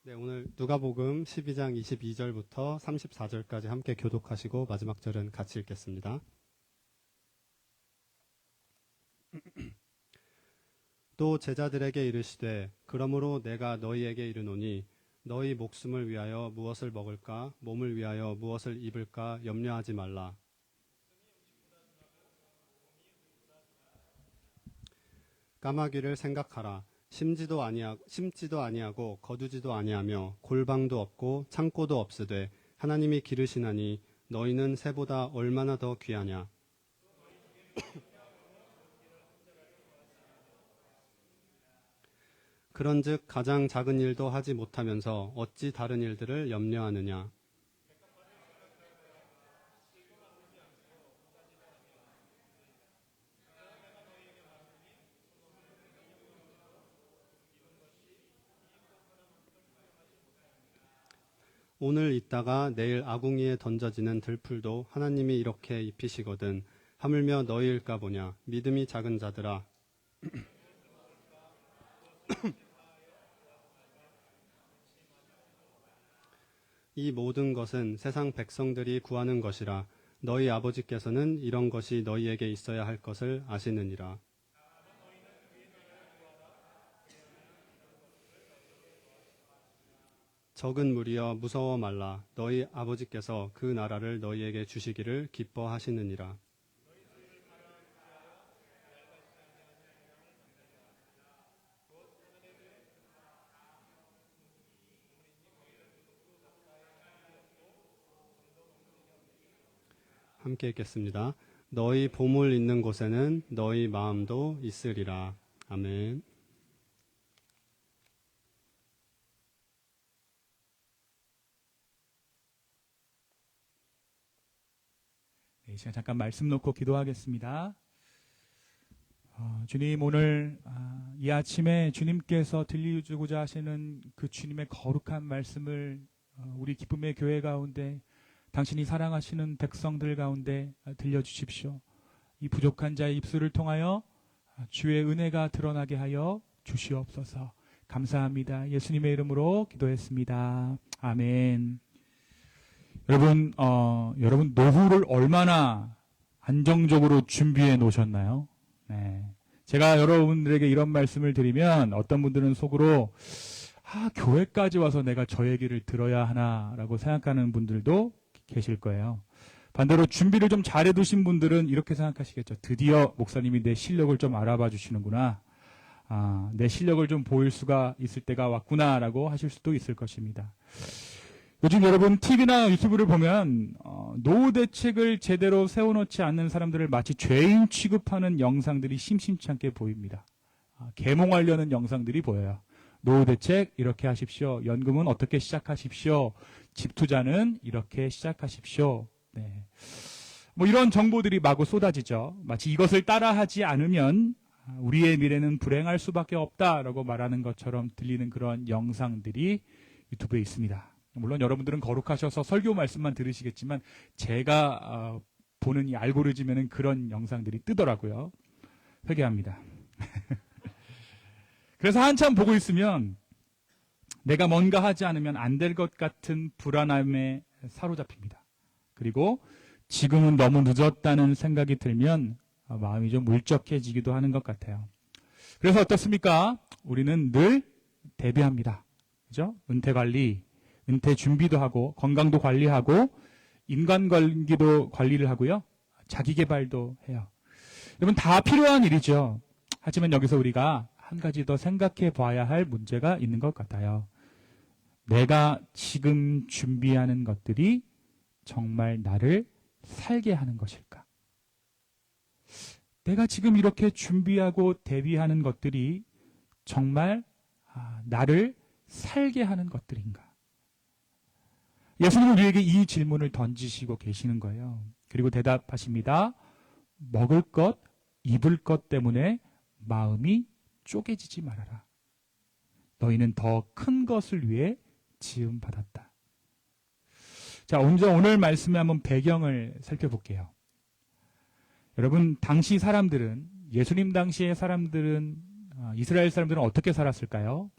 네, 오늘 누가복음 12장 22절부터 34절까지 함께 교독하시고 마지막 절은 같이 읽겠습니다. 또 제자들에게 이르시되 그러므로 내가 너희에게 이르노니 너희 목숨을 위하여 무엇을 먹을까 몸을 위하여 무엇을 입을까 염려하지 말라. 까마귀를 생각하라. 심지도 아니하고 거두지도 아니하며 골방도 없고 창고도 없으되 하나님이 기르시나니 너희는 새보다 얼마나 더 귀하냐. 그런즉 가장 작은 일도 하지 못하면서 어찌 다른 일들을 염려하느냐. 오늘 있다가 내일 아궁이에 던져지는 들풀도 하나님이 이렇게 입히시거든 하물며 너희일까 보냐. 믿음이 작은 자들아. 이 모든 것은 세상 백성들이 구하는 것이라. 너희 아버지께서는 이런 것이 너희에게 있어야 할 것을 아시느니라. 적은 무리여 무서워 말라. 너희 아버지께서 그 나라를 너희에게 주시기를 기뻐하시느니라. 함께 읽겠습니다. 너희 보물 있는 곳에는 너희 마음도 있으리라. 아멘. 네, 이 시간 잠깐 말씀 놓고 기도하겠습니다. 주님, 오늘 이 아침에 주님께서 들려주고자 하시는 그 주님의 거룩한 말씀을 우리 기쁨의 교회 가운데 당신이 사랑하시는 백성들 가운데 들려주십시오. 이 부족한 자의 입술을 통하여 주의 은혜가 드러나게 하여 주시옵소서. 감사합니다. 예수님의 이름으로 기도했습니다. 아멘. 여러분 노후를 얼마나 안정적으로 준비해 놓으셨나요? 네. 제가 여러분들에게 이런 말씀을 드리면 어떤 분들은 속으로 교회까지 와서 내가 저 얘기를 들어야 하나라고 생각하는 분들도 계실 거예요. 반대로 준비를 좀 잘해 두신 분들은 이렇게 생각하시겠죠. 드디어 목사님이 내 실력을 좀 알아봐 주시는구나. 내 실력을 좀 보일 수가 있을 때가 왔구나라고 하실 수도 있을 것입니다. 요즘 여러분 TV나 유튜브를 보면 노후 대책을 제대로 세워놓지 않는 사람들을 마치 죄인 취급하는 영상들이 심심치 않게 보입니다. 계몽하려는 영상들이 보여요. 노후 대책 이렇게 하십시오. 연금은 어떻게 시작하십시오. 집 투자는 이렇게 시작하십시오. 네. 뭐 이런 정보들이 마구 쏟아지죠. 마치 이것을 따라하지 않으면 우리의 미래는 불행할 수밖에 없다라고 말하는 것처럼 들리는 그런 영상들이 유튜브에 있습니다. 물론 여러분들은 거룩하셔서 설교 말씀만 들으시겠지만 제가 보는 이 알고리즘에는 그런 영상들이 뜨더라고요. 회개합니다. 그래서 한참 보고 있으면 내가 뭔가 하지 않으면 안 될 것 같은 불안함에 사로잡힙니다. 그리고 지금은 너무 늦었다는 생각이 들면 마음이 좀 울적해지기도 하는 것 같아요. 그래서 어떻습니까? 우리는 늘 대비합니다. 그죠? 은퇴 관리, 은퇴 준비도 하고 건강도 관리하고 인간관계도 관리를 하고요. 자기 개발도 해요. 여러분 다 필요한 일이죠. 하지만 여기서 우리가 한 가지 더 생각해 봐야 할 문제가 있는 것 같아요. 내가 지금 준비하는 것들이 정말 나를 살게 하는 것일까? 내가 지금 이렇게 준비하고 대비하는 것들이 정말 나를 살게 하는 것들인가? 예수님은 우리에게 이 질문을 던지시고 계시는 거예요. 그리고 대답하십니다. 먹을 것, 입을 것 때문에 마음이 쪼개지지 말아라. 너희는 더 큰 것을 위해 지음받았다. 자, 오늘 말씀에 한번 배경을 살펴볼게요. 여러분, 당시 사람들은, 예수님 당시의 사람들은, 이스라엘 사람들은 어떻게 살았을까요?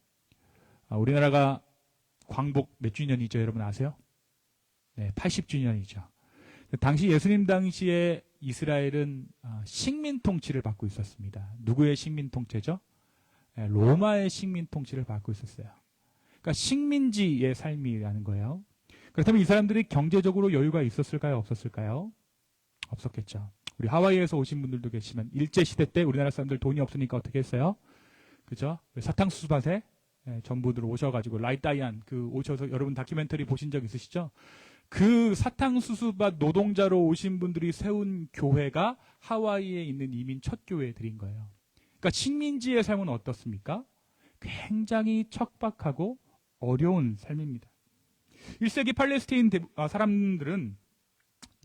우리나라가 광복 몇 주년이죠? 여러분 아세요? 네, 80주년이죠. 당시 예수님 당시에 이스라엘은 식민 통치를 받고 있었습니다. 누구의 식민 통치죠? 네, 로마의 식민 통치를 받고 있었어요. 그러니까 식민지의 삶이라는 거예요. 그렇다면 이 사람들이 경제적으로 여유가 있었을까요? 없었을까요? 없었겠죠. 우리 하와이에서 오신 분들도 계시지만 일제시대 때 우리나라 사람들 돈이 없으니까 어떻게 했어요? 그죠? 사탕수수밭에 전부들 오셔가지고 라이다이안 오셔서 여러분 다큐멘터리 보신 적 있으시죠? 그 사탕수수밭 노동자로 오신 분들이 세운 교회가 하와이에 있는 이민 첫 교회들인 거예요. 그러니까 식민지의 삶은 어떻습니까? 굉장히 척박하고 어려운 삶입니다. 1세기 팔레스타인 사람들은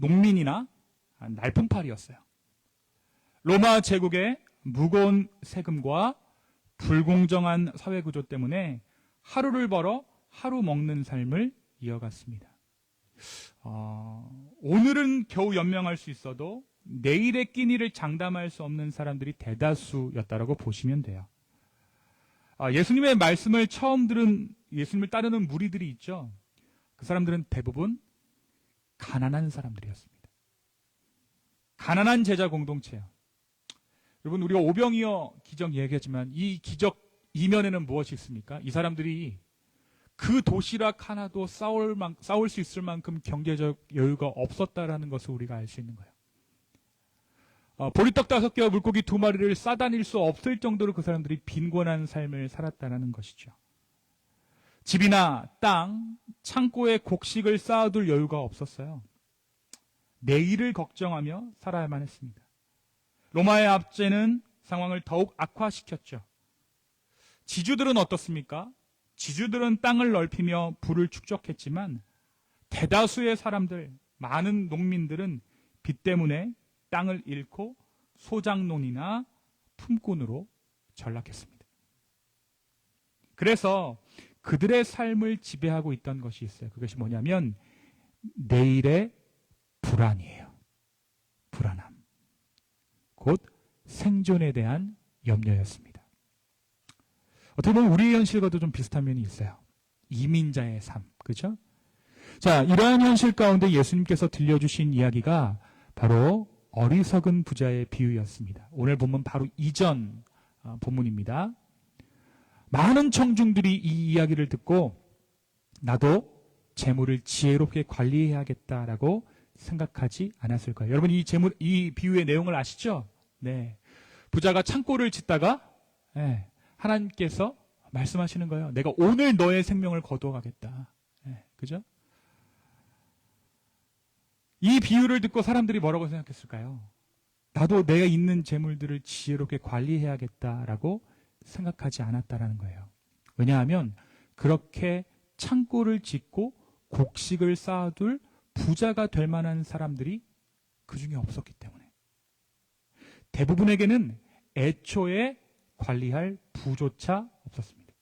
농민이나 날품팔이였어요. 로마 제국의 무거운 세금과 불공정한 사회구조 때문에 하루를 벌어 하루 먹는 삶을 이어갔습니다. 오늘은 겨우 연명할 수 있어도 내일의 끼니를 장담할 수 없는 사람들이 대다수였다라고 보시면 돼요. 예수님의 말씀을 처음 들은 예수님을 따르는 무리들이 있죠. 그 사람들은 대부분 가난한 사람들이었습니다. 가난한 제자 공동체예요. 여러분 우리가 오병이어 기적 얘기하지만 이 기적 이면에는 무엇이 있습니까? 이 사람들이 그 도시락 하나도 싸울 수 있을 만큼 경제적 여유가 없었다라는 것을 우리가 알 수 있는 거예요. 보리떡 5개와 물고기 2마리를 싸다닐 수 없을 정도로 그 사람들이 빈곤한 삶을 살았다는 것이죠. 집이나 땅, 창고에 곡식을 쌓아둘 여유가 없었어요. 내일을 걱정하며 살아야만 했습니다. 로마의 압제는 상황을 더욱 악화시켰죠. 지주들은 어떻습니까? 지주들은 땅을 넓히며 부를 축적했지만 대다수의 사람들, 많은 농민들은 빚 때문에 땅을 잃고 소장농이나 품꾼으로 전락했습니다. 그래서 그들의 삶을 지배하고 있던 것이 있어요. 그것이 뭐냐면 내일의 불안이에요. 불안함. 곧 생존에 대한 염려였습니다. 어떻게 보면 우리의 현실과도 좀 비슷한 면이 있어요. 이민자의 삶, 그죠? 자, 이러한 현실 가운데 예수님께서 들려주신 이야기가 바로 어리석은 부자의 비유였습니다. 오늘 본문 바로 이전 본문입니다. 많은 청중들이 이 이야기를 듣고 나도 재물을 지혜롭게 관리해야겠다라고 생각하지 않았을 거예요. 여러분 이 비유의 내용을 아시죠? 네. 부자가 창고를 짓다가 하나님께서 말씀하시는 거예요. 내가 오늘 너의 생명을 거두어가겠다. 그죠? 이 비유를 듣고 사람들이 뭐라고 생각했을까요? 나도 내가 있는 재물들을 지혜롭게 관리해야겠다라고 생각하지 않았다라는 거예요. 왜냐하면 그렇게 창고를 짓고 곡식을 쌓아둘 부자가 될 만한 사람들이 그 중에 없었기 때문에. 대부분에게는 애초에 관리할 부조차 없었습니다.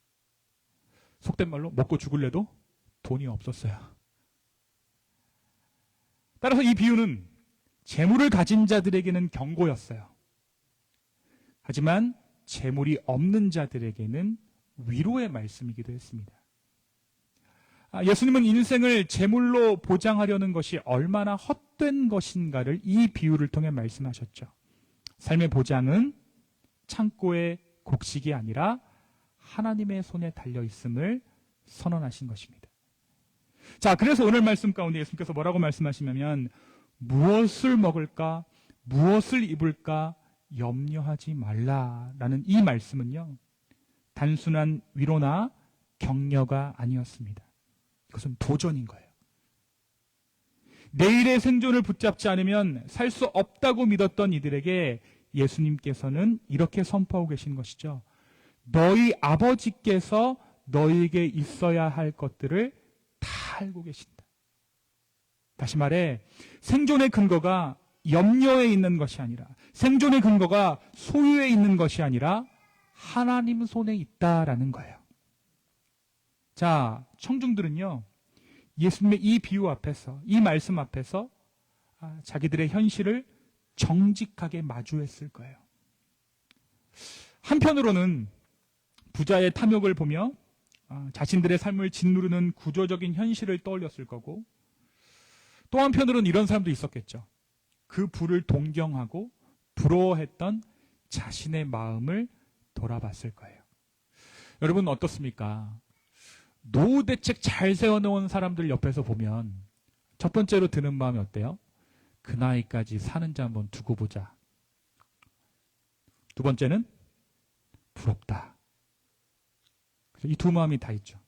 속된 말로 먹고 죽을래도 돈이 없었어요. 따라서 이 비유는 재물을 가진 자들에게는 경고였어요. 하지만 재물이 없는 자들에게는 위로의 말씀이기도 했습니다. 예수님은 인생을 재물로 보장하려는 것이 얼마나 헛된 것인가를 이 비유를 통해 말씀하셨죠. 삶의 보장은 창고의 곡식이 아니라 하나님의 손에 달려 있음을 선언하신 것입니다. 자, 그래서 오늘 말씀 가운데 예수님께서 뭐라고 말씀하시냐면 무엇을 먹을까, 무엇을 입을까 염려하지 말라라는 이 말씀은요, 단순한 위로나 격려가 아니었습니다. 그것은 도전인 거예요. 내일의 생존을 붙잡지 않으면 살 수 없다고 믿었던 이들에게 예수님께서는 이렇게 선포하고 계신 것이죠. 너희 아버지께서 너희에게 있어야 할 것들을 다 알고 계신다. 다시 말해 생존의 근거가 염려에 있는 것이 아니라, 생존의 근거가 소유에 있는 것이 아니라 하나님 손에 있다라는 거예요. 자, 청중들은요, 예수님의 이 비유 앞에서, 이 말씀 앞에서 자기들의 현실을 정직하게 마주했을 거예요. 한편으로는 부자의 탐욕을 보며 자신들의 삶을 짓누르는 구조적인 현실을 떠올렸을 거고, 또 한편으로는 이런 사람도 있었겠죠. 그 부를 동경하고 부러워했던 자신의 마음을 돌아봤을 거예요. 여러분 어떻습니까? 노후 대책 잘 세워놓은 사람들 옆에서 보면 첫 번째로 드는 마음이 어때요? 그 나이까지 사는지 한번 두고 보자. 두 번째는 부럽다. 이 두 마음이 다 있죠.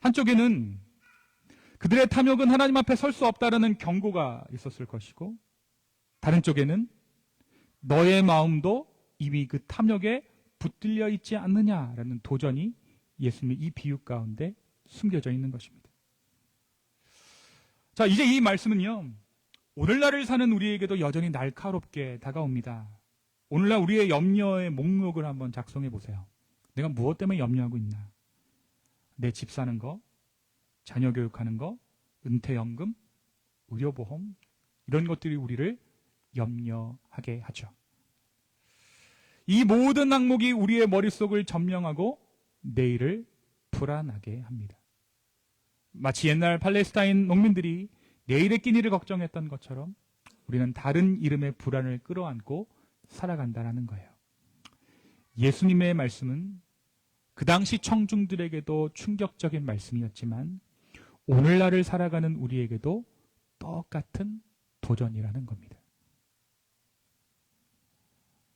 한쪽에는 그들의 탐욕은 하나님 앞에 설 수 없다라는 경고가 있었을 것이고, 다른 쪽에는 너의 마음도 이미 그 탐욕에 붙들려 있지 않느냐라는 도전이 예수님의 이 비유 가운데 숨겨져 있는 것입니다. 자, 이제 이 말씀은요, 오늘날을 사는 우리에게도 여전히 날카롭게 다가옵니다. 오늘날 우리의 염려의 목록을 한번 작성해 보세요. 내가 무엇 때문에 염려하고 있나? 내 집 사는 거, 자녀 교육하는 거, 은퇴연금, 의료보험, 이런 것들이 우리를 염려하게 하죠. 이 모든 항목이 우리의 머릿속을 점령하고 내일을 불안하게 합니다. 마치 옛날 팔레스타인 농민들이 내일의 끼니를 걱정했던 것처럼 우리는 다른 이름의 불안을 끌어안고 살아간다는 거예요. 예수님의 말씀은 그 당시 청중들에게도 충격적인 말씀이었지만 오늘날을 살아가는 우리에게도 똑같은 도전이라는 겁니다.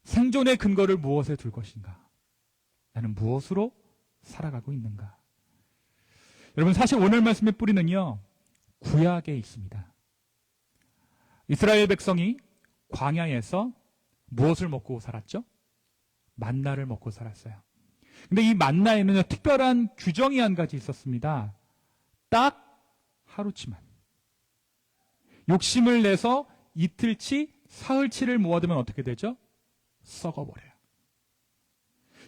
생존의 근거를 무엇에 둘 것인가? 나는 무엇으로 살아가고 있는가? 여러분, 사실 오늘 말씀의 뿌리는요, 구약에 있습니다. 이스라엘 백성이 광야에서 무엇을 먹고 살았죠? 만나를 먹고 살았어요. 근데 이 만나에는 특별한 규정이 한 가지 있었습니다. 딱 하루치만. 욕심을 내서 이틀치, 사흘치를 모아두면 어떻게 되죠? 썩어버려요.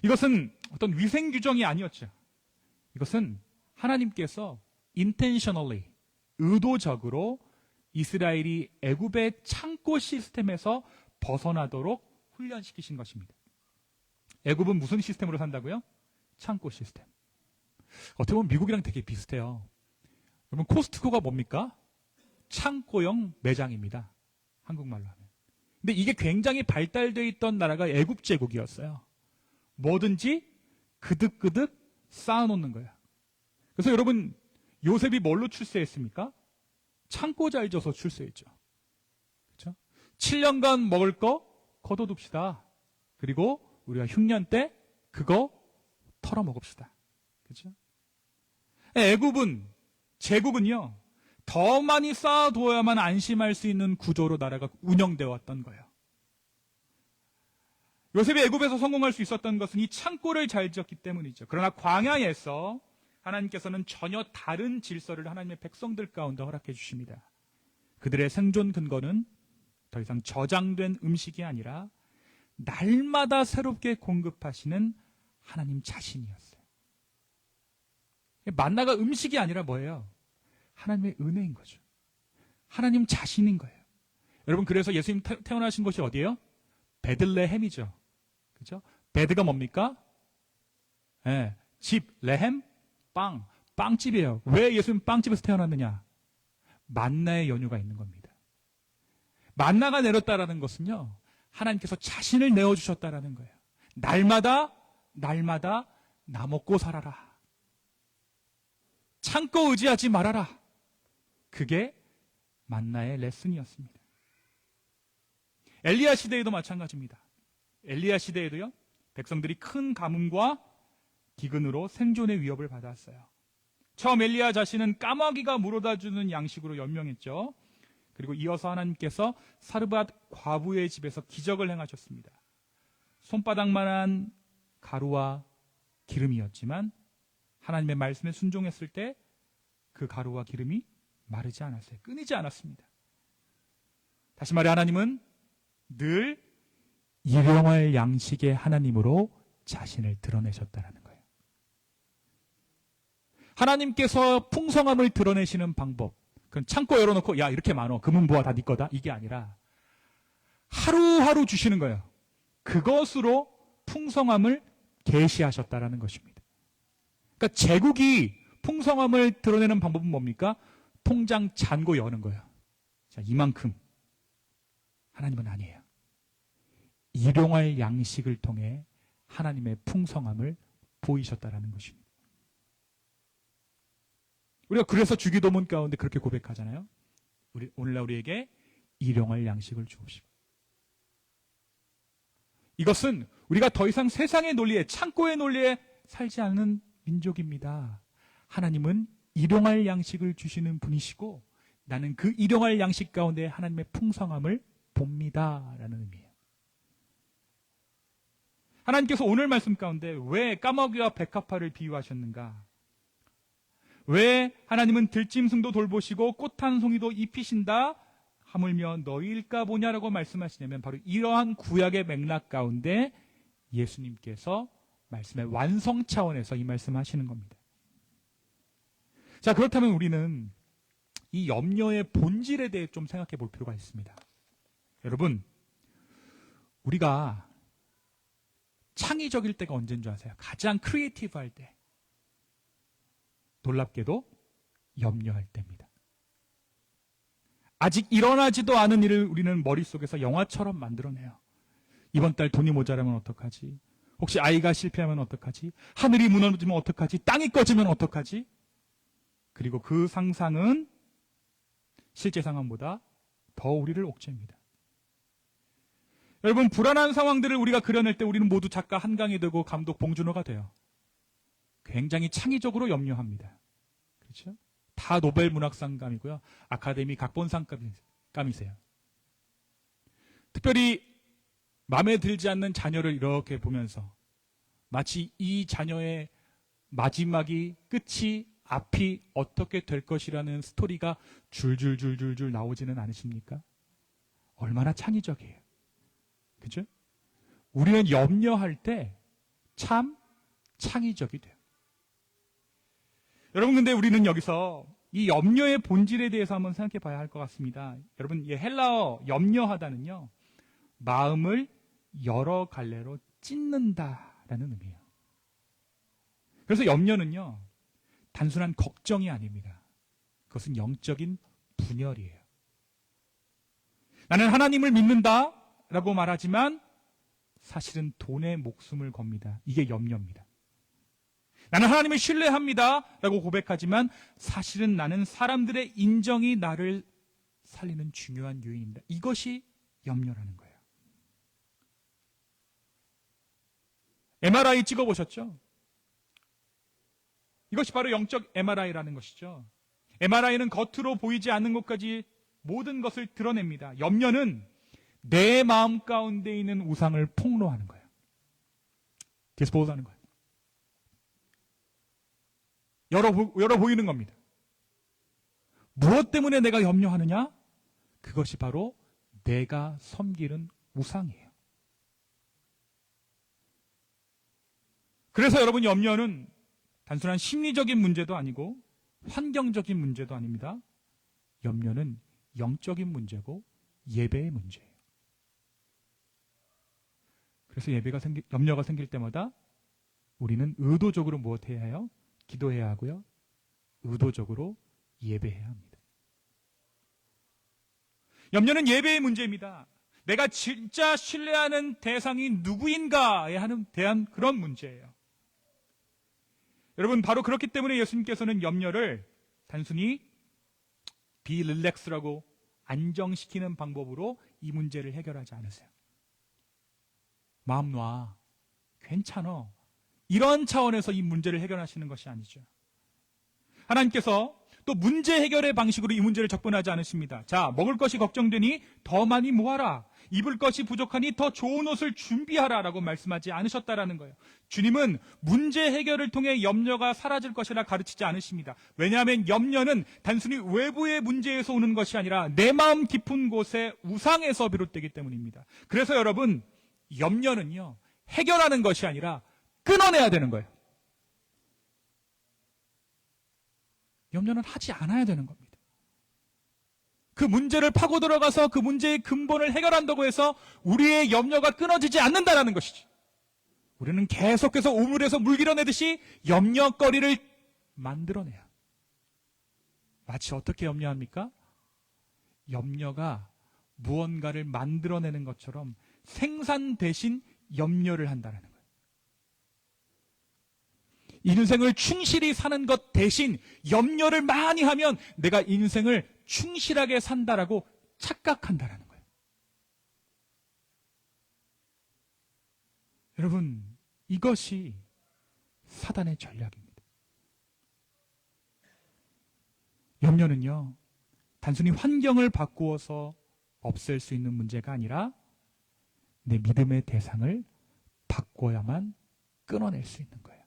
이것은 어떤 위생 규정이 아니었죠. 이것은 하나님께서 intentionally, 의도적으로 이스라엘이 애굽의 창고 시스템에서 벗어나도록 훈련시키신 것입니다. 애굽은 무슨 시스템으로 산다고요? 창고 시스템. 어떻게 보면 미국이랑 되게 비슷해요. 여러분, 코스트코가 뭡니까? 창고형 매장입니다. 한국말로 하면. 근데 이게 굉장히 발달되어 있던 나라가 애굽 제국이었어요. 뭐든지 그득그득 쌓아놓는 거예요. 그래서 여러분, 요셉이 뭘로 출세했습니까? 창고 잘 져서 출세했죠. 그렇죠? 7년간 먹을 거 걷어둡시다. 그리고 우리가 흉년 때 그거 털어먹읍시다. 그렇죠? 애굽은, 제국은요, 더 많이 쌓아두어야만 안심할 수 있는 구조로 나라가 운영되어 왔던 거예요. 요셉이 애굽에서 성공할 수 있었던 것은 이 창고를 잘 지었기 때문이죠. 그러나 광야에서 하나님께서는 전혀 다른 질서를 하나님의 백성들 가운데 허락해 주십니다. 그들의 생존 근거는 더 이상 저장된 음식이 아니라 날마다 새롭게 공급하시는 하나님 자신이었어요. 만나가 음식이 아니라 뭐예요? 하나님의 은혜인 거죠. 하나님 자신인 거예요. 여러분, 그래서 예수님 태어나신 곳이 어디예요? 베들레헴이죠. 그렇죠? 베드가 뭡니까? 네, 집, 레헴, 빵, 빵집이에요. 왜 예수님 빵집에서 태어났느냐? 만나의 연유가 있는 겁니다. 만나가 내렸다라는 것은요, 하나님께서 자신을 내어주셨다라는 거예요. 날마다 나 먹고 살아라. 창고 의지하지 말아라. 그게 만나의 레슨이었습니다. 엘리야 시대에도 마찬가지입니다. 엘리야 시대에도요, 백성들이 큰 가뭄과 기근으로 생존의 위협을 받았어요. 처음 엘리야 자신은 까마귀가 물어다주는 양식으로 연명했죠. 그리고 이어서 하나님께서 사르밧 과부의 집에서 기적을 행하셨습니다. 손바닥만한 가루와 기름이었지만 하나님의 말씀에 순종했을 때 그 가루와 기름이 마르지 않았어요. 끊이지 않았습니다. 다시 말해, 하나님은 늘 일용할 양식의 하나님으로 자신을 드러내셨다는 거예요. 하나님께서 풍성함을 드러내시는 방법, 그건 창고 열어놓고 야 이렇게 많어, 금은 보아 다 네 거다, 이게 아니라 하루하루 주시는 거예요. 그것으로 풍성함을 계시하셨다라는 것입니다. 그러니까 제국이 풍성함을 드러내는 방법은 뭡니까? 통장 잔고 여는 거예요. 자, 이만큼. 하나님은 아니에요. 일용할 양식을 통해 하나님의 풍성함을 보이셨다라는 것입니다. 우리가 그래서 주기도문 가운데 그렇게 고백하잖아요. 오늘날 우리에게 일용할 양식을 주옵시고. 이것은 우리가 더 이상 세상의 논리에, 창고의 논리에 살지 않는 민족입니다. 하나님은 일용할 양식을 주시는 분이시고 나는 그 일용할 양식 가운데 하나님의 풍성함을 봅니다. 라는 의미예요. 하나님께서 오늘 말씀 가운데 왜 까마귀와 백합화를 비유하셨는가? 왜 하나님은 들짐승도 돌보시고 꽃 한 송이도 입히신다? 하물며 너희일까 보냐라고 말씀하시냐면 바로 이러한 구약의 맥락 가운데 예수님께서 말씀의 완성 차원에서 이 말씀하시는 겁니다. 자, 그렇다면 우리는 이 염려의 본질에 대해 좀 생각해 볼 필요가 있습니다. 여러분, 우리가 창의적일 때가 언제인 줄 아세요? 가장 크리에이티브 할 때. 놀랍게도 염려할 때입니다. 아직 일어나지도 않은 일을 우리는 머릿속에서 영화처럼 만들어내요. 이번 달 돈이 모자라면 어떡하지? 혹시 아이가 실패하면 어떡하지? 하늘이 무너지면 어떡하지? 땅이 꺼지면 어떡하지? 그리고 그 상상은 실제 상황보다 더 우리를 옥죄입니다. 여러분, 불안한 상황들을 우리가 그려낼 때 우리는 모두 작가 한강이 되고 감독 봉준호가 돼요. 굉장히 창의적으로 염려합니다. 그렇죠? 다 노벨 문학상감이고요. 아카데미 각본상감이세요. 특별히 마음에 들지 않는 자녀를 이렇게 보면서 마치 이 자녀의 마지막이, 끝이, 앞이 어떻게 될 것이라는 스토리가 줄줄줄줄줄 나오지는 않으십니까? 얼마나 창의적이에요. 그죠? 우리는 염려할 때 참 창의적이 돼요. 여러분, 근데 우리는 여기서 이 염려의 본질에 대해서 한번 생각해 봐야 할 것 같습니다. 여러분, 이 헬라어 염려하다는요, 마음을 여러 갈래로 찢는다라는 의미예요. 그래서 염려는요, 단순한 걱정이 아닙니다. 그것은 영적인 분열이에요. 나는 하나님을 믿는다라고 말하지만 사실은 돈에 목숨을 겁니다. 이게 염려입니다. 나는 하나님을 신뢰합니다 라고 고백하지만 사실은 나는 사람들의 인정이 나를 살리는 중요한 요인입니다. 이것이 염려라는 거예요. MRI 찍어보셨죠? 이것이 바로 영적 MRI라는 것이죠. MRI는 겉으로 보이지 않는 것까지 모든 것을 드러냅니다. 염려는 내 마음 가운데 있는 우상을 폭로하는 거예요. 디스포즈하는 거예요. 열어 보이는 겁니다. 무엇 때문에 내가 염려하느냐? 그것이 바로 내가 섬기는 우상이에요. 그래서 여러분, 염려는 단순한 심리적인 문제도 아니고 환경적인 문제도 아닙니다. 염려는 영적인 문제고 예배의 문제예요. 그래서 염려가 생길 때마다 우리는 의도적으로 무엇 해야 해요? 기도해야 하고요. 의도적으로 예배해야 합니다. 염려는 예배의 문제입니다. 내가 진짜 신뢰하는 대상이 누구인가에 대한 그런 문제예요. 여러분, 바로 그렇기 때문에 예수님께서는 염려를 단순히 릴렉스라고 안정시키는 방법으로 이 문제를 해결하지 않으세요. 마음 놔. 괜찮아. 이런 차원에서 이 문제를 해결하시는 것이 아니죠. 하나님께서 또 문제 해결의 방식으로 이 문제를 접근하지 않으십니다. 자, 먹을 것이 걱정되니 더 많이 모아라. 입을 것이 부족하니 더 좋은 옷을 준비하라 라고 말씀하지 않으셨다라는 거예요. 주님은 문제 해결을 통해 염려가 사라질 것이라 가르치지 않으십니다. 왜냐하면 염려는 단순히 외부의 문제에서 오는 것이 아니라 내 마음 깊은 곳의 우상에서 비롯되기 때문입니다. 그래서 여러분, 염려는요, 해결하는 것이 아니라 끊어내야 되는 거예요. 염려는 하지 않아야 되는 겁니다. 그 문제를 파고 들어가서 그 문제의 근본을 해결한다고 해서 우리의 염려가 끊어지지 않는다는 것이죠. 우리는 계속해서 우물에서 물 길어내듯이 염려거리를 만들어내요. 마치 어떻게 염려합니까? 염려가 무언가를 만들어내는 것처럼 생산 대신 염려를 한다는 거예요. 인생을 충실히 사는 것 대신 염려를 많이 하면 내가 인생을 충실하게 산다라고 착각한다는 거예요. 여러분, 이것이 사단의 전략입니다. 염려는요, 단순히 환경을 바꾸어서 없앨 수 있는 문제가 아니라 내 믿음의 대상을 바꿔야만 끊어낼 수 있는 거예요.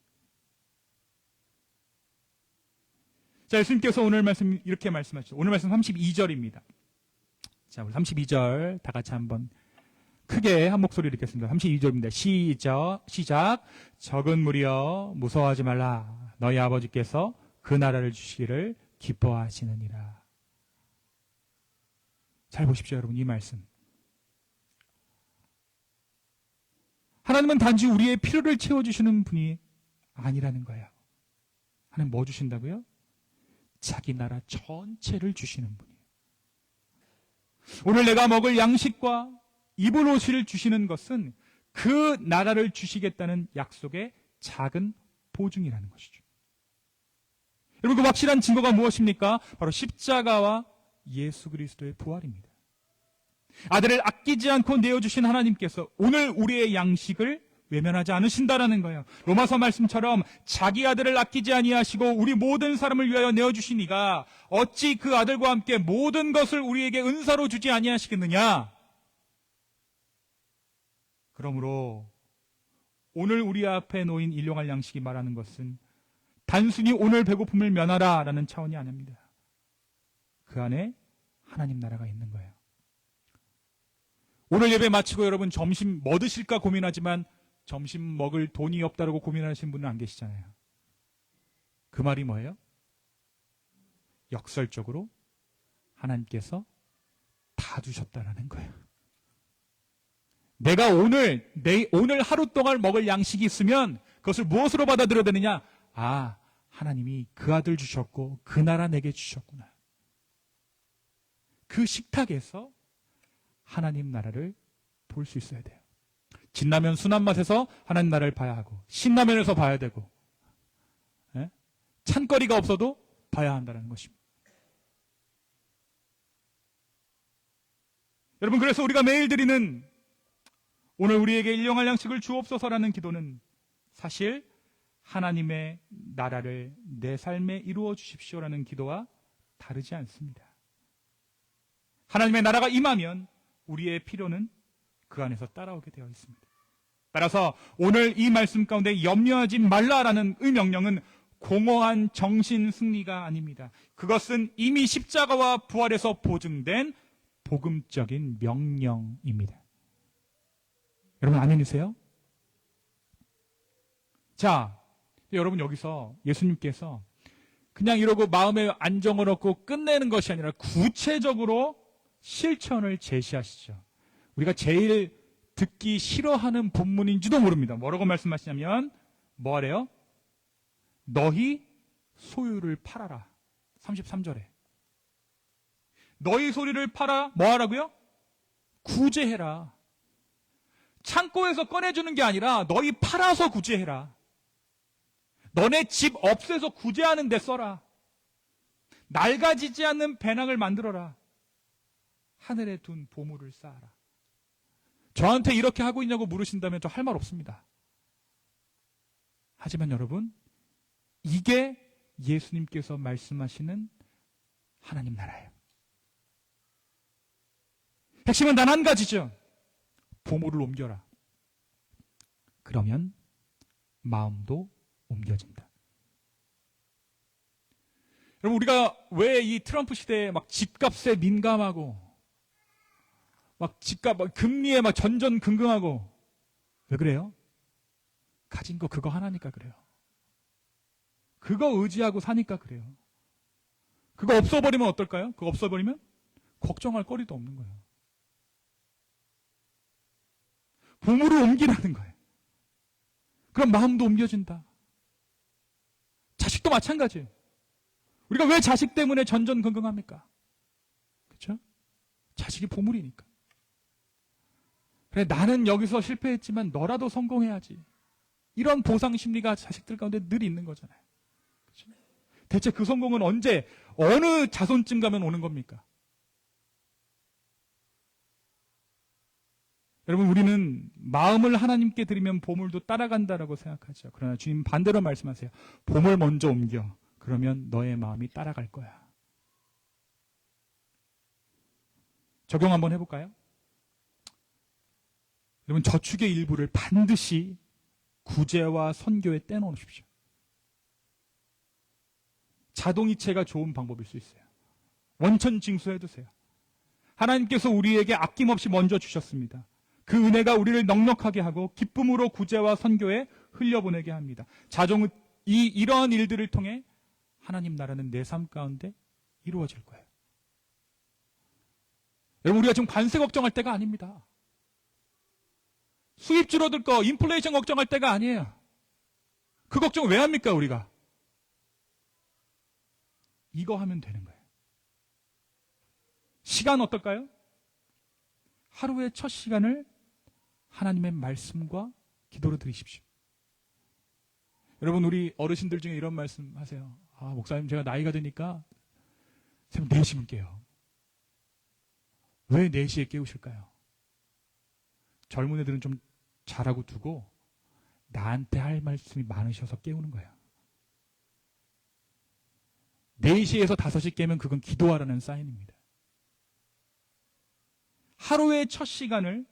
자, 예수님께서 오늘 말씀 이렇게 말씀하시죠. 오늘 말씀 32절입니다. 자, 우리 32절 다 같이 한번 크게 한 목소리 읽겠습니다. 32절입니다. 시작. 적은 무리여 무서워하지 말라. 너희 아버지께서 그 나라를 주시기를 기뻐하시느니라. 잘 보십시오, 여러분. 이 말씀. 하나님은 단지 우리의 필요를 채워주시는 분이 아니라는 거예요. 하나님 뭐 주신다고요? 자기 나라 전체를 주시는 분이에요. 오늘 내가 먹을 양식과 입을 옷을 주시는 것은 그 나라를 주시겠다는 약속의 작은 보증이라는 것이죠. 여러분, 그 확실한 증거가 무엇입니까? 바로 십자가와 예수 그리스도의 부활입니다. 아들을 아끼지 않고 내어주신 하나님께서 오늘 우리의 양식을 외면하지 않으신다라는 거예요. 로마서 말씀처럼 자기 아들을 아끼지 아니하시고 우리 모든 사람을 위하여 내어주신 이가 어찌 그 아들과 함께 모든 것을 우리에게 은사로 주지 아니하시겠느냐. 그러므로 오늘 우리 앞에 놓인 일용할 양식이 말하는 것은 단순히 오늘 배고픔을 면하라라는 차원이 아닙니다. 그 안에 하나님 나라가 있는 거예요. 오늘 예배 마치고 여러분 점심 뭐 드실까 고민하지만 점심 먹을 돈이 없다고 고민하시는 분은 안 계시잖아요. 그 말이 뭐예요? 역설적으로 하나님께서 다 주셨다라는 거예요. 내가 오늘 하루 동안 먹을 양식이 있으면 그것을 무엇으로 받아들여야 되느냐? 아, 하나님이 그 아들 주셨고 그 나라 내게 주셨구나. 그 식탁에서 하나님 나라를 볼 수 있어야 돼요. 진라면 순한 맛에서 하나님 나라를 봐야 하고 신라면에서 봐야 되고 찬거리가 없어도 봐야 한다는 것입니다. 여러분, 그래서 우리가 매일 드리는 오늘 우리에게 일용할 양식을 주옵소서라는 기도는 사실 하나님의 나라를 내 삶에 이루어 주십시오라는 기도와 다르지 않습니다. 하나님의 나라가 임하면 우리의 필요는 그 안에서 따라오게 되어 있습니다. 따라서 오늘 이 말씀 가운데 염려하지 말라라는 이 명령은 공허한 정신 승리가 아닙니다. 그것은 이미 십자가와 부활에서 보증된 복음적인 명령입니다. 여러분, 아멘이세요? 자, 여러분, 여기서 예수님께서 그냥 이러고 마음에 안정을 얻고 끝내는 것이 아니라 구체적으로 실천을 제시하시죠. 우리가 제일 듣기 싫어하는 본문인지도 모릅니다. 뭐라고 말씀하시냐면 뭐래요? 너희 소유를 팔아라. 33절에 너희 소유를 팔아 뭐 하라고요? 구제해라. 창고에서 꺼내주는 게 아니라 너희 팔아서 구제해라. 너네 집 없애서 구제하는 데 써라. 낡아지지 않는 배낭을 만들어라. 하늘에 둔 보물을 쌓아라. 저한테 이렇게 하고 있냐고 물으신다면 저 할 말 없습니다. 하지만 여러분, 이게 예수님께서 말씀하시는 하나님 나라예요. 핵심은 단 한 가지죠. 보물을 옮겨라. 그러면 마음도 옮겨진다. 여러분, 우리가 왜 이 트럼프 시대에 막 집값에 민감하고 막 집값, 막 금리에 막 전전긍긍하고 왜 그래요? 가진 거 그거 하나니까 그래요. 그거 의지하고 사니까 그래요. 그거 없어버리면 어떨까요? 그거 없어버리면 걱정할 거리도 없는 거예요. 보물을 옮기라는 거예요. 그럼 마음도 옮겨진다. 자식도 마찬가지예요. 우리가 왜 자식 때문에 전전긍긍합니까? 그렇죠? 자식이 보물이니까. 그래, 나는 여기서 실패했지만 너라도 성공해야지. 이런 보상 심리가 자식들 가운데 늘 있는 거잖아요. 그렇죠? 대체 그 성공은 언제, 어느 자손쯤 가면 오는 겁니까? 여러분, 우리는 마음을 하나님께 드리면 보물도 따라간다라고 생각하죠. 그러나 주님 반대로 말씀하세요. 보물 먼저 옮겨. 그러면 너의 마음이 따라갈 거야. 적용 한번 해볼까요? 여러분, 저축의 일부를 반드시 구제와 선교에 떼놓으십시오. 자동이체가 좋은 방법일 수 있어요. 원천 징수해두세요. 하나님께서 우리에게 아낌없이 먼저 주셨습니다. 그 은혜가 우리를 넉넉하게 하고 기쁨으로 구제와 선교에 흘려보내게 합니다. 이러한 일들을 통해 하나님 나라는 내 삶 가운데 이루어질 거예요. 여러분, 우리가 지금 관세 걱정할 때가 아닙니다. 수입 줄어들 거, 인플레이션 걱정할 때가 아니에요. 그 걱정 왜 합니까, 우리가? 이거 하면 되는 거예요. 시간 어떨까요? 하루의 첫 시간을 하나님의 말씀과 기도로 드리십시오. 여러분, 우리 어르신들 중에 이런 말씀 하세요. 목사님, 제가 나이가 드니까 새벽 4시면 깨요. 왜 4시에 깨우실까요? 젊은 애들은 좀 잘하고 두고 나한테 할 말씀이 많으셔서 깨우는 거예요. 4시에서 5시 깨면 그건 기도하라는 사인입니다. 하루의 첫 시간을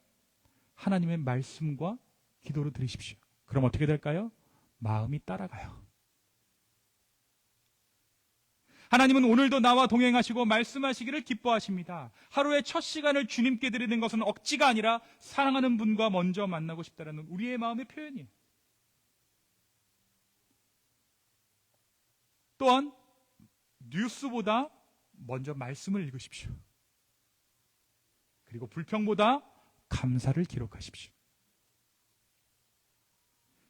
하나님의 말씀과 기도로 드리십시오. 그럼 어떻게 될까요? 마음이 따라가요. 하나님은 오늘도 나와 동행하시고 말씀하시기를 기뻐하십니다. 하루의 첫 시간을 주님께 드리는 것은 억지가 아니라 사랑하는 분과 먼저 만나고 싶다는 우리의 마음의 표현이에요. 또한 뉴스보다 먼저 말씀을 읽으십시오. 그리고 불평보다 감사를 기록하십시오.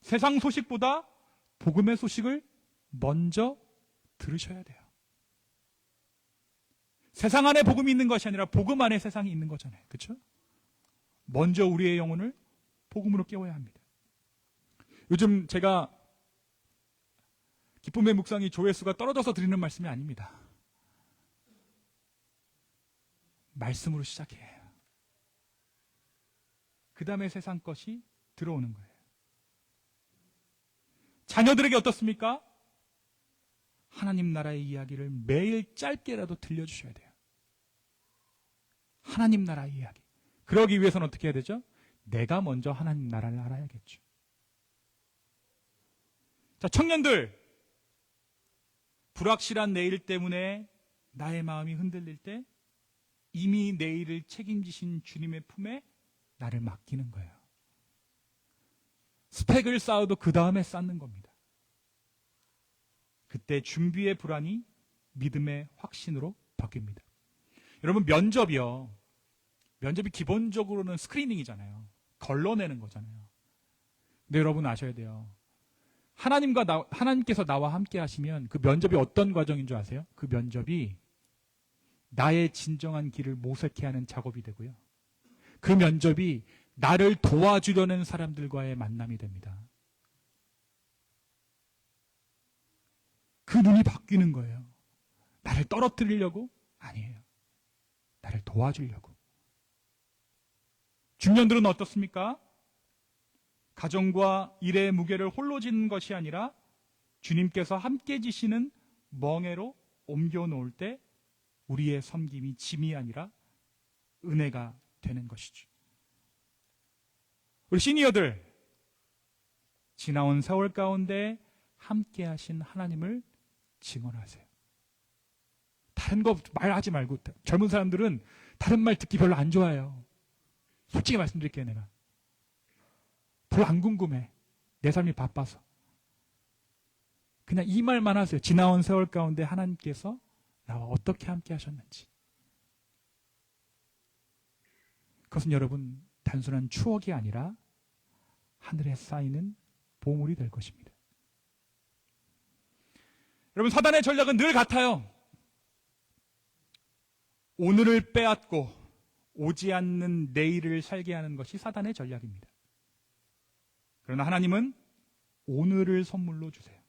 세상 소식보다 복음의 소식을 먼저 들으셔야 돼요. 세상 안에 복음이 있는 것이 아니라 복음 안에 세상이 있는 거잖아요. 그렇죠? 먼저 우리의 영혼을 복음으로 깨워야 합니다. 요즘 제가 기쁨의 묵상이 조회수가 떨어져서 드리는 말씀이 아닙니다. 말씀으로 시작해요. 그 다음에 세상 것이 들어오는 거예요. 자녀들에게 어떻습니까? 하나님 나라의 이야기를 매일 짧게라도 들려주셔야 돼요. 하나님 나라의 이야기. 그러기 위해서는 어떻게 해야 되죠? 내가 먼저 하나님 나라를 알아야겠죠. 자, 청년들, 불확실한 내일 때문에 나의 마음이 흔들릴 때 이미 내일을 책임지신 주님의 품에 나를 맡기는 거예요. 스펙을 쌓아도 그 다음에 쌓는 겁니다. 그때 준비의 불안이 믿음의 확신으로 바뀝니다. 여러분, 면접이 기본적으로는 스크리닝이잖아요. 걸러내는 거잖아요. 근데 여러분 아셔야 돼요. 하나님께서 나와 함께 하시면 그 면접이 어떤 과정인 줄 아세요? 그 면접이 나의 진정한 길을 모색해 하는 작업이 되고요. 그 면접이 나를 도와주려는 사람들과의 만남이 됩니다. 그 눈이 바뀌는 거예요. 나를 떨어뜨리려고? 아니에요. 나를 도와주려고. 중년들은 어떻습니까? 가정과 일의 무게를 홀로 지는 것이 아니라 주님께서 함께 지시는 멍에로 옮겨놓을 때 우리의 섬김이 짐이 아니라 은혜가 되는 것이죠. 우리 시니어들, 지나온 세월 가운데 함께 하신 하나님을 증언하세요. 다른 거 말하지 말고. 젊은 사람들은 다른 말 듣기 별로 안 좋아해요. 솔직히 말씀드릴게요. 내가 별로 안 궁금해. 내 삶이 바빠서. 그냥 이 말만 하세요. 지나온 세월 가운데 하나님께서 나와 어떻게 함께 하셨는지. 그것은 여러분 단순한 추억이 아니라 하늘에 쌓이는 보물이 될 것입니다. 여러분, 사단의 전략은 늘 같아요. 오늘을 빼앗고 오지 않는 내일을 살게 하는 것이 사단의 전략입니다. 그러나 하나님은 오늘을 선물로 주세요.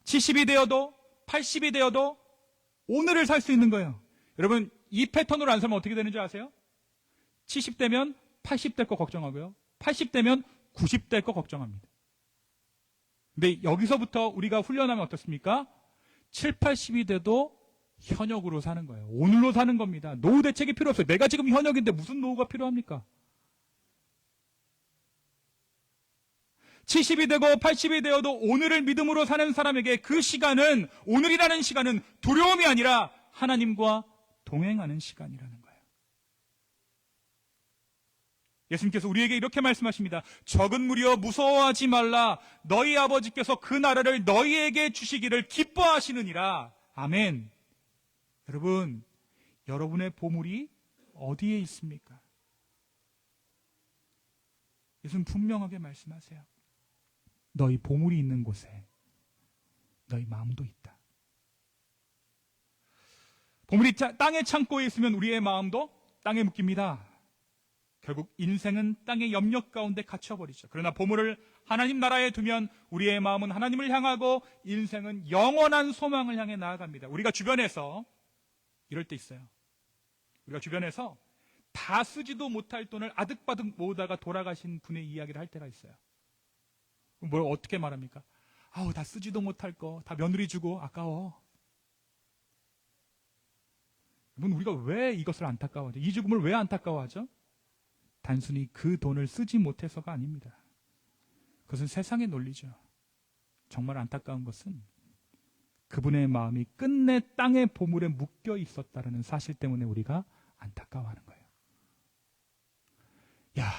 70이 되어도 80이 되어도 오늘을 살 수 있는 거예요. 여러분, 이 패턴으로 안 살면 어떻게 되는 줄 아세요? 70대면 80대 거 걱정하고요, 80대면 90대 거 걱정합니다. 근데 여기서부터 우리가 훈련하면 어떻습니까? 7, 80이 돼도 현역으로 사는 거예요. 오늘로 사는 겁니다. 노후 대책이 필요 없어요. 내가 지금 현역인데 무슨 노후가 필요합니까? 70이 되고 80이 되어도 오늘을 믿음으로 사는 사람에게 그 시간은, 오늘이라는 시간은 두려움이 아니라 하나님과 동행하는 시간이라는 거예요. 예수님께서 우리에게 이렇게 말씀하십니다. 적은 무리여 무서워하지 말라. 너희 아버지께서 그 나라를 너희에게 주시기를 기뻐하시느니라. 아멘. 여러분, 여러분의 보물이 어디에 있습니까? 예수님 분명하게 말씀하세요. 너희 보물이 있는 곳에 너희 마음도 있다. 보물이 땅의 창고에 있으면 우리의 마음도 땅에 묶입니다. 결국 인생은 땅의 염력 가운데 갇혀버리죠. 그러나 보물을 하나님 나라에 두면 우리의 마음은 하나님을 향하고 인생은 영원한 소망을 향해 나아갑니다. 우리가 주변에서 이럴 때 있어요. 우리가 주변에서 다 쓰지도 못할 돈을 아득바득 모으다가 돌아가신 분의 이야기를 할 때가 있어요. 뭘 어떻게 말합니까? 아우, 다 쓰지도 못할 거, 다 며느리 주고 아까워. 여러분, 우리가 왜 이것을 안타까워하죠? 이 죽음을 왜 안타까워하죠? 단순히 그 돈을 쓰지 못해서가 아닙니다. 그것은 세상의 논리죠. 정말 안타까운 것은 그분의 마음이 끝내 땅의 보물에 묶여 있었다는 사실 때문에 우리가 안타까워하는 거예요. 야,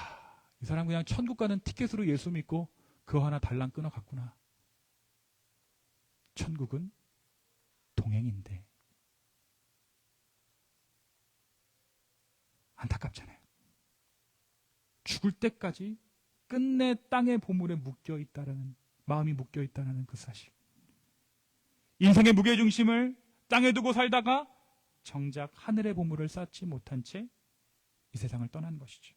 이 사람 그냥 천국 가는 티켓으로 예수 믿고 그거 하나 달랑 끊어갔구나. 천국은 동행인데. 안타깝잖아요. 죽을 때까지 끝내 땅의 보물에 묶여 있다라는, 마음이 묶여 있다는 그 사실. 인생의 무게중심을 땅에 두고 살다가 정작 하늘의 보물을 쌓지 못한 채 이 세상을 떠난 것이죠.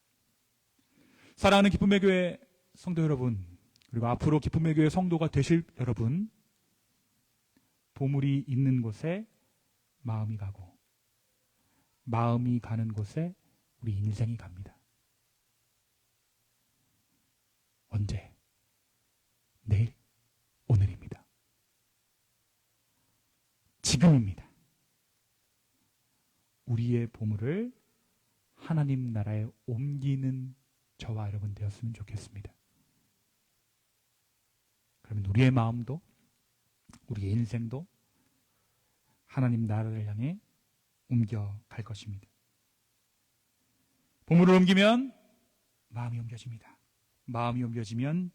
사랑하는 기쁨의 교회 성도 여러분, 그리고 앞으로 기쁨의 교회 성도가 되실 여러분, 보물이 있는 곳에 마음이 가고 마음이 가는 곳에 우리 인생이 갑니다. 언제? 내일? 오늘입니다. 지금입니다. 우리의 보물을 하나님 나라에 옮기는 저와 여러분 되었으면 좋겠습니다. 그러면 우리의 마음도, 우리의 인생도 하나님 나라를 향해 옮겨갈 것입니다. 보물을 옮기면 마음이 옮겨집니다. 마음이 옮겨지면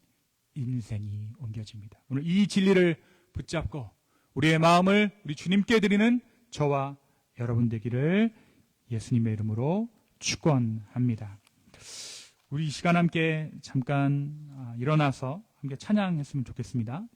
인생이 옮겨집니다. 오늘 이 진리를 붙잡고 우리의 마음을 우리 주님께 드리는 저와 여러분 되기를 예수님의 이름으로 축원합니다. 우리 이 시간 함께 잠깐 일어나서 함께 찬양했으면 좋겠습니다.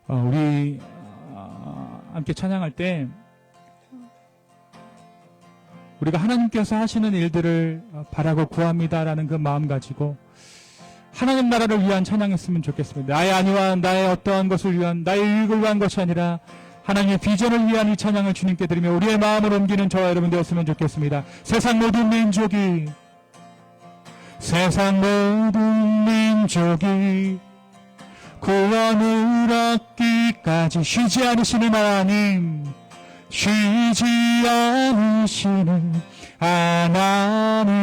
우리 함께 찬양할 때 우리가 하나님께서 하시는 일들을 바라고 구합니다라는 그 마음 가지고 하나님 나라를 위한 찬양했으면 좋겠습니다. 나의 안위와 나의 어떠한 것을 위한, 나의 유익을 위한 것이 아니라 하나님의 비전을 위한 이 찬양을 주님께 드리며 우리의 마음을 옮기는 저와 여러분 되었으면 좋겠습니다. 세상 모든 민족이 구원을 얻기까지 쉬지 않으시는 하나님, 쉬지 않으시는 하나님,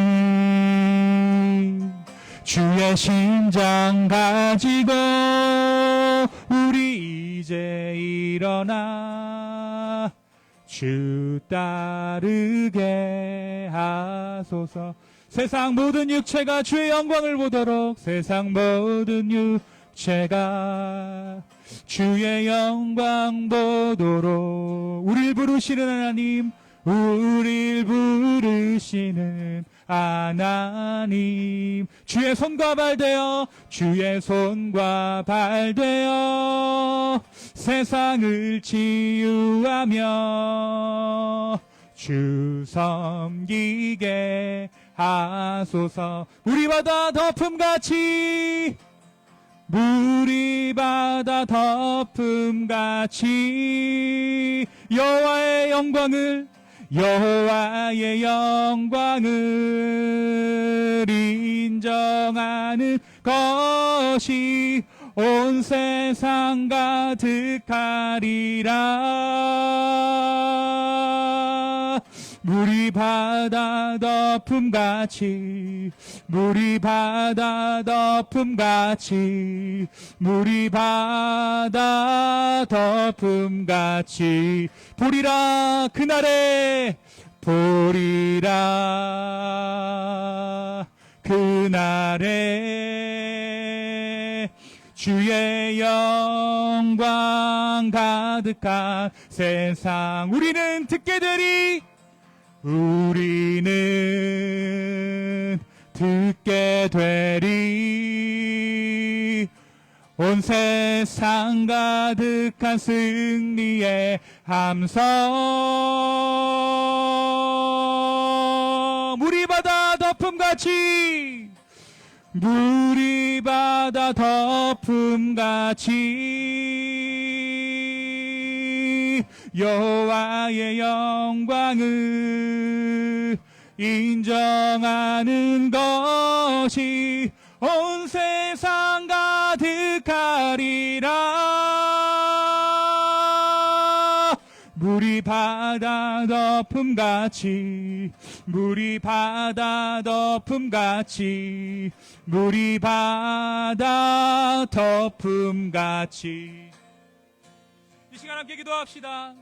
주의 심장 가지고 우리 이제 일어나 주 따르게 하소서. 세상 모든 육체가 주의 영광을 보도록, 세상 모든 육체가 주의 영광 보도록. 우릴 부르시는 하나님, 우릴 부르시는 하나님, 주의 손과 발 되어, 주의 손과 발 되어 세상을 치유하며 주 섬기게 하소서. 물이 바다 덮음같이, 물이 바다 덮음같이 여호와의 영광을, 여호와의 영광을 인정하는 것이 온 세상 가득하리라. 물이 바다 덮음같이, 물이 바다 덮음같이, 물이 바다 덮음같이 보리라. 그날에 보리라. 그날에 주의 영광 가득한 세상 우리는 듣게 되리, 우리는 듣게 되리. 온 세상 가득한 승리의 함성. 물이 바다 덮음같이, 물이 바다 덮음같이 여호와의 영광을 인정하는 것이 온 세상 가득하리라. 물이 바다 덮음같이, 물이 바다 덮음같이, 물이 바다 덮음같이. 이 시간 함께 기도합시다.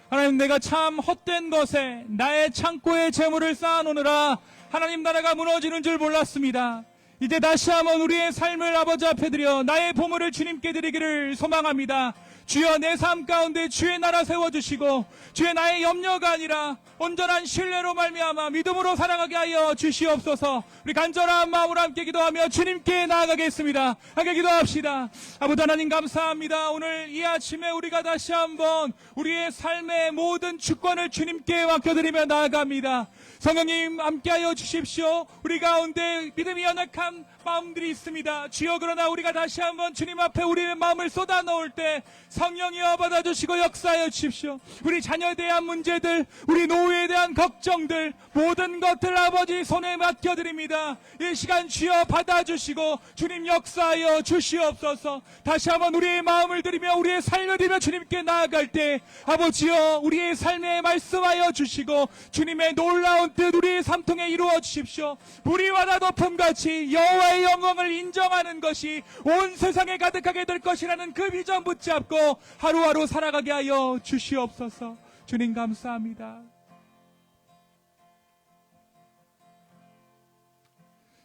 하나님, 내가 참 헛된 것에 나의 창고에 재물을 쌓아놓느라 하나님 나라가 무너지는 줄 몰랐습니다. 이제 다시 한번 우리의 삶을 아버지 앞에 드려 나의 보물을 주님께 드리기를 소망합니다. 주여, 내 삶 가운데 주의 나라 세워주시고 주의 나의 염려가 아니라 온전한 신뢰로 말미암아 믿음으로 살아가게 하여 주시옵소서. 우리 간절한 마음으로 함께 기도하며 주님께 나아가겠습니다. 함께 기도합시다. 아버지 하나님, 감사합니다. 오늘 이 아침에 우리가 다시 한번 우리의 삶의 모든 주권을 주님께 맡겨드리며 나아갑니다. 성령님 함께하여 주십시오. 우리 가운데 믿음이 연약한 마음들이 있습니다. 주여, 그러나 우리가 다시 한번 주님 앞에 우리의 마음을 쏟아놓을 때 성령이여 받아주시고 역사하여 주십시오. 우리 자녀에 대한 문제들, 우리 노후에 대한 걱정들, 모든 것들 아버지 손에 맡겨드립니다. 이 시간 주여 받아주시고 주님 역사하여 주시옵소서. 다시 한번 우리의 마음을 드리며 우리의 삶을 드리며 주님께 나아갈 때 아버지여, 우리의 삶에 말씀하여 주시고 주님의 놀라운 뜻 우리의 삶통에 이루어 주십시오. 물이 바다 덮음같이 여호와의 영광을 인정하는 것이 온 세상에 가득하게 될 것이라는 그 비전 붙잡고 하루하루 살아가게 하여 주시옵소서. 주님 감사합니다.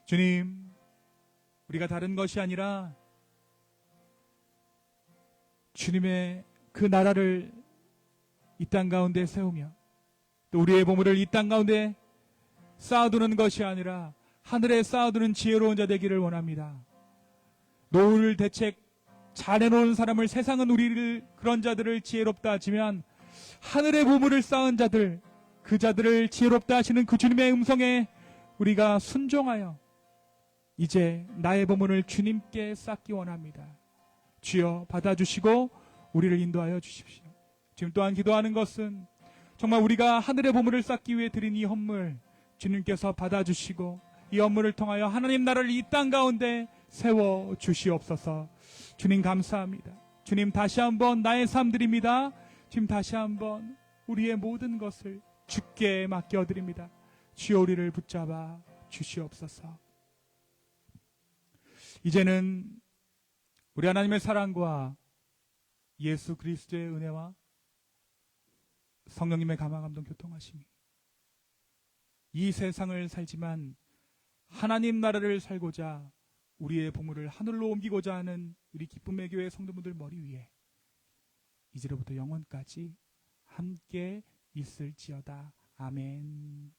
주님, 우리가 다른 것이 아니라 주님의 그 나라를 이 땅 가운데 세우며 또 우리의 보물을 이 땅 가운데 쌓아두는 것이 아니라 하늘에 쌓아두는 지혜로운 자 되기를 원합니다. 노후를 대책 잘 해놓은 사람을, 세상은 우리를 그런 자들을 지혜롭다 하지만 하늘의 보물을 쌓은 자들, 그 자들을 지혜롭다 하시는 그 주님의 음성에 우리가 순종하여 이제 나의 보물을 주님께 쌓기 원합니다. 주여 받아주시고 우리를 인도하여 주십시오. 지금 또한 기도하는 것은 정말 우리가 하늘의 보물을 쌓기 위해 드린 이 헌물 주님께서 받아주시고 이 헌물을 통하여 하나님 나라를 이 땅 가운데 세워 주시옵소서. 주님 감사합니다. 주님 다시 한번 나의 삶 드립니다. 지금 다시 한번 우리의 모든 것을 주께 맡겨드립니다. 주여, 우리를 붙잡아 주시옵소서. 이제는 우리 하나님의 사랑과 예수 그리스도의 은혜와 성령님의 감화 감동 교통하심이 이 세상을 살지만 하나님 나라를 살고자 우리의 보물을 하늘로 옮기고자 하는 우리 기쁨의 교회 성도분들 머리 위에 이제로부터 영원까지 함께 있을지어다. 아멘.